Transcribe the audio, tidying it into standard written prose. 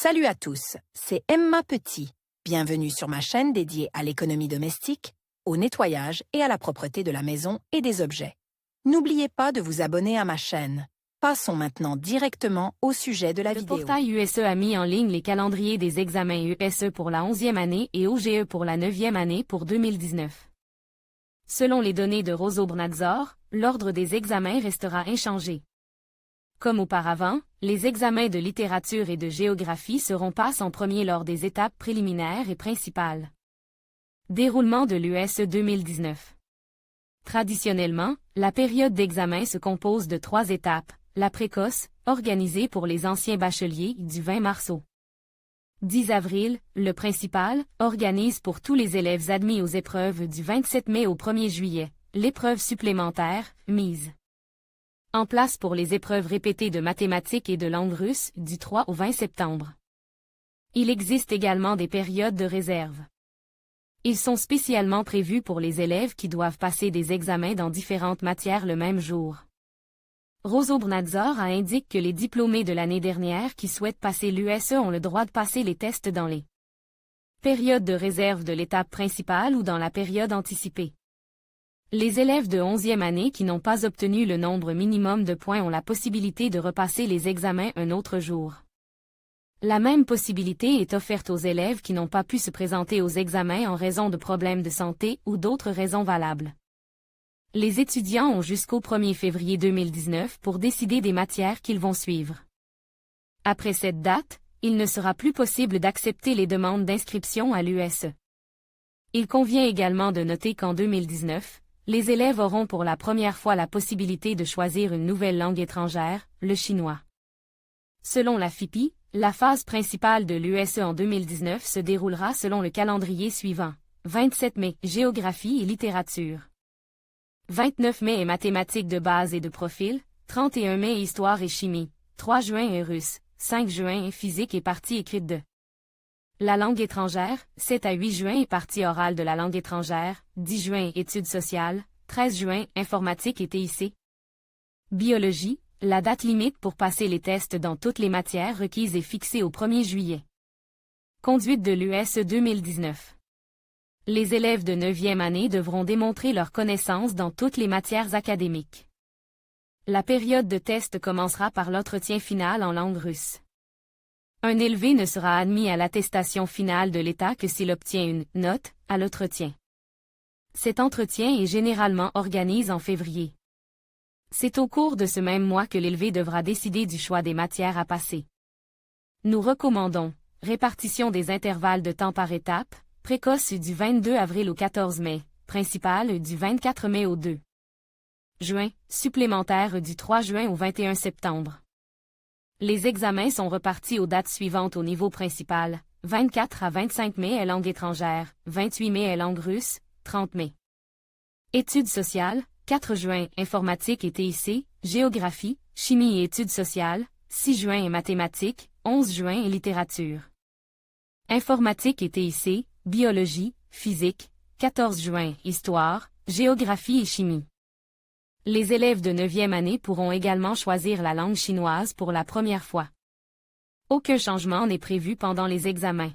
Salut à tous, c'est Emma Petit. Bienvenue sur ma chaîne dédiée à l'économie domestique, au nettoyage et à la propreté de la maison et des objets. N'oubliez pas de vous abonner à ma chaîne. Passons maintenant directement au sujet de la vidéo. Le portail USE a mis en ligne les calendriers des examens USE pour la 11e année et OGE pour la 9e année pour 2019. Selon les données de Rosobrnadzor, l'ordre des examens restera inchangé. Comme auparavant, les examens de littérature et de géographie seront passés en premier lors des étapes préliminaires et principales. Déroulement de l'USE 2019. Traditionnellement, la période d'examen se compose de 3 étapes. La précoce, organisée pour les anciens bacheliers du 20 mars au 10 avril, le principal, organise pour tous les élèves admis aux épreuves du 27 mai au 1er juillet, l'épreuve supplémentaire, mise en place pour les épreuves répétées de mathématiques et de langue russe du 3 au 20 septembre. Il existe également des périodes de réserve. Ils sont spécialement prévus pour les élèves qui doivent passer des examens dans différentes matières le même jour. Rosobrnadzor indique que les diplômés de l'année dernière qui souhaitent passer l'USE ont le droit de passer les tests dans les périodes de réserve de l'étape principale ou dans la période anticipée. Les élèves de 11e année qui n'ont pas obtenu le nombre minimum de points ont la possibilité de repasser les examens un autre jour. La même possibilité est offerte aux élèves qui n'ont pas pu se présenter aux examens en raison de problèmes de santé ou d'autres raisons valables. Les étudiants ont jusqu'au 1er février 2019 pour décider des matières qu'ils vont suivre. Après cette date, il ne sera plus possible d'accepter les demandes d'inscription à l'USE. Il convient également de noter qu'en 2019, les élèves auront pour la première fois la possibilité de choisir une nouvelle langue étrangère, le chinois. Selon la FIPI, la phase principale de l'USE en 2019 se déroulera selon le calendrier suivant. 27 mai, géographie et littérature. 29 mai est mathématiques de base et de profil, 31 mai histoire et chimie, 3 juin est russe, 5 juin est physique et partie écrite de la langue étrangère, 7 à 8 juin est partie orale de la langue étrangère, 10 juin études sociales, 13 juin informatique et TIC. Biologie, la date limite pour passer les tests dans toutes les matières requises est fixée au 1er juillet. Conduite de l'USE 2019. Les élèves de 9e année devront démontrer leurs connaissances dans toutes les matières académiques. La période de test commencera par l'entretien final en langue russe. Un élevé ne sera admis à l'attestation finale de l'État que s'il obtient une note à l'entretien. Cet entretien est généralement organisé en février. C'est au cours de ce même mois que l'élevé devra décider du choix des matières à passer. Nous recommandons répartition des intervalles de temps par étape, précoce du 22 avril au 14 mai, principale du 24 mai au 2 juin, supplémentaire du 3 juin au 21 septembre. Les examens sont repartis aux dates suivantes au niveau principal, 24 à 25 mai est langue étrangère, 28 mai est langue russe, 30 mai. Études sociales, 4 juin informatique et TIC, géographie, chimie et études sociales, 6 juin et mathématiques, 11 juin et littérature. Informatique et TIC, biologie, physique, 14 juin, histoire, géographie et chimie. Les élèves de 9e année pourront également choisir la langue chinoise pour la première fois. Aucun changement n'est prévu pendant les examens.